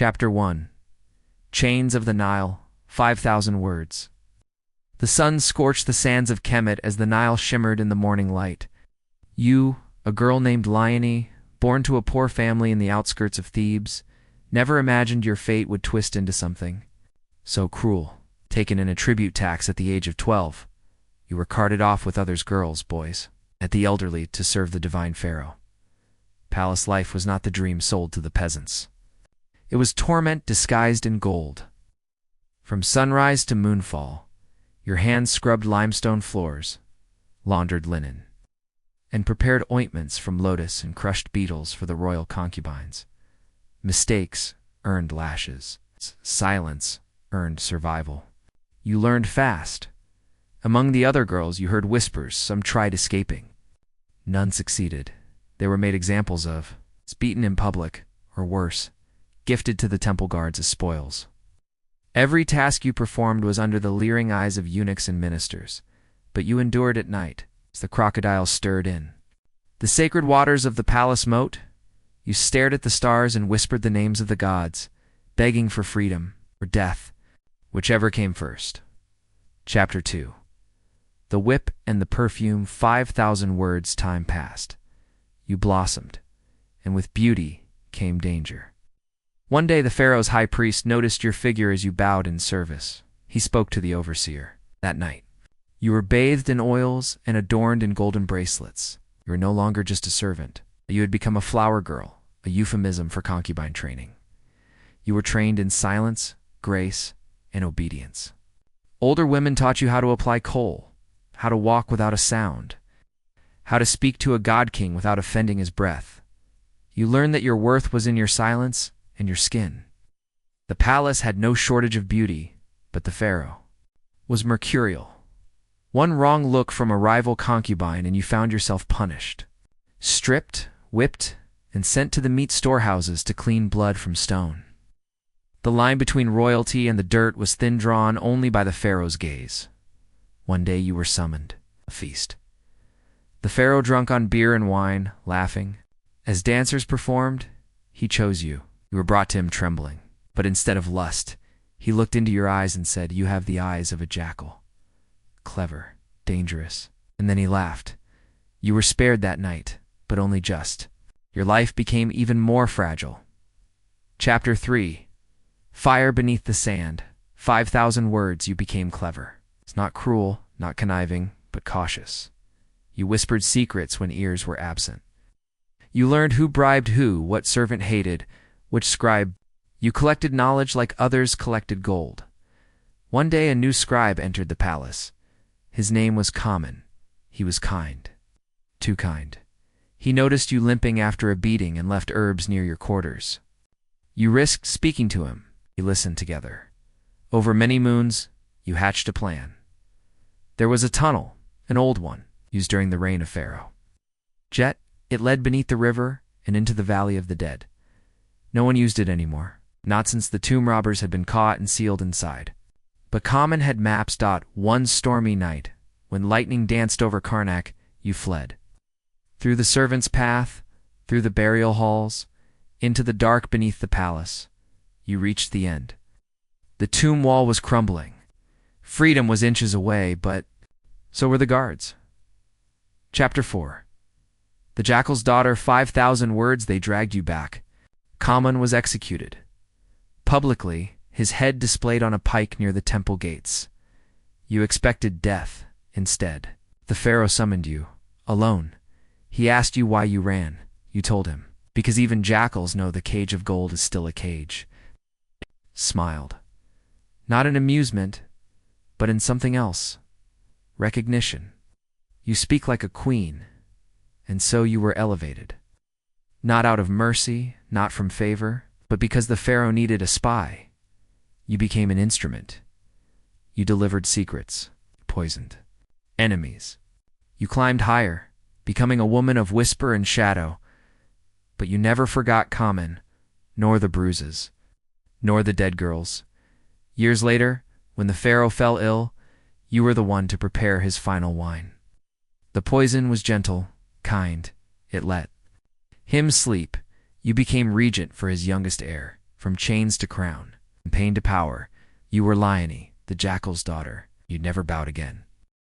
Chapter 1. Chains of the Nile, 5,000 words. The sun scorched the sands of Kemet as the Nile shimmered in the morning light. You, a girl named Lione, born to a poor family in the outskirts of Thebes, never imagined your fate would twist into something so cruel. Taken in a tribute tax at the age of 12, you were carted off with others boys, at the elderly to serve the divine pharaoh. Palace life was not the dream sold to the peasants. It was torment disguised in gold. From sunrise to moonfall, your hands scrubbed limestone floors, laundered linen, and prepared ointments from lotus and crushed beetles for the royal concubines. Mistakes earned lashes. Silence earned survival. You learned fast. Among the other girls, you heard whispers. Some tried escaping. None succeeded. They were made examples of, beaten in public, or worse, gifted to the temple guards as spoils. Every task you performed was under the leering eyes of eunuchs and ministers, but you endured at night, as the crocodiles stirred in the sacred waters of the palace moat. You stared at the stars and whispered the names of the gods, begging for freedom or death, whichever came first. Chapter 2. The whip and the perfume, 5,000 words. Time passed. You blossomed, and with beauty came danger. One day the pharaoh's high priest noticed your figure as you bowed in service. He spoke to the overseer. That night, you were bathed in oils and adorned in golden bracelets. You were no longer just a servant. You had become a flower girl, a euphemism for concubine training. You were trained in silence, grace, and obedience. Older women taught you how to apply kohl, how to walk without a sound, how to speak to a god-king without offending his breath. You learned that your worth was in your silence and your skin. The palace had no shortage of beauty, but the pharaoh was mercurial. One wrong look from a rival concubine and you found yourself punished, stripped, whipped, and sent to the meat storehouses to clean blood from stone. The line between royalty and the dirt was thin drawn only by the pharaoh's gaze. One day you were summoned, a feast. The pharaoh drunk on beer and wine, laughing. As dancers performed, he chose you. You were brought to him trembling. But instead of lust, he looked into your eyes and said, "You have the eyes of a jackal. Clever, dangerous." And then he laughed. You were spared that night, but only just. Your life became even more fragile. Chapter 3. Fire beneath the sand. 5,000 words. You became clever. It's not cruel, not conniving, but cautious. You whispered secrets when ears were absent. You learned who bribed who, what servant hated, which scribe. You collected knowledge like others collected gold. One day a new scribe entered the palace. His name was Common. He was kind. Too kind. He noticed you limping after a beating and left herbs near your quarters. You risked speaking to him. You listened together. Over many moons, you hatched a plan. There was a tunnel, an old one, used during the reign of Pharaoh. Jet, it led beneath the river and into the Valley of the Dead. No one used it anymore, not since the tomb robbers had been caught and sealed inside. But Common had maps. One stormy night, when lightning danced over Karnak, you fled. Through the servants' path, through the burial halls, into the dark beneath the palace, you reached the end. The tomb wall was crumbling. Freedom was inches away, but so were the guards. Chapter 4. The jackal's daughter, 5,000 words. They dragged you back. Common was executed. Publicly, his head displayed on a pike near the temple gates. You expected death. Instead, the pharaoh summoned you, alone. He asked you why you ran. You told him, because even jackals know the cage of gold is still a cage. Smiled. Not in amusement, but in something else. Recognition. You speak like a queen, and so you were elevated. Not out of mercy, not from favor, but because the pharaoh needed a spy. You became an instrument. You delivered secrets, poisoned enemies. You climbed higher, becoming a woman of whisper and shadow, but you never forgot Common, nor the bruises, nor the dead girls. Years later, when the pharaoh fell ill, you were the one to prepare his final wine. The poison was gentle, kind, it let him sleep. You became regent for his youngest heir, from chains to crown, from pain to power. You were Lione, the jackal's daughter. You'd never bowed again.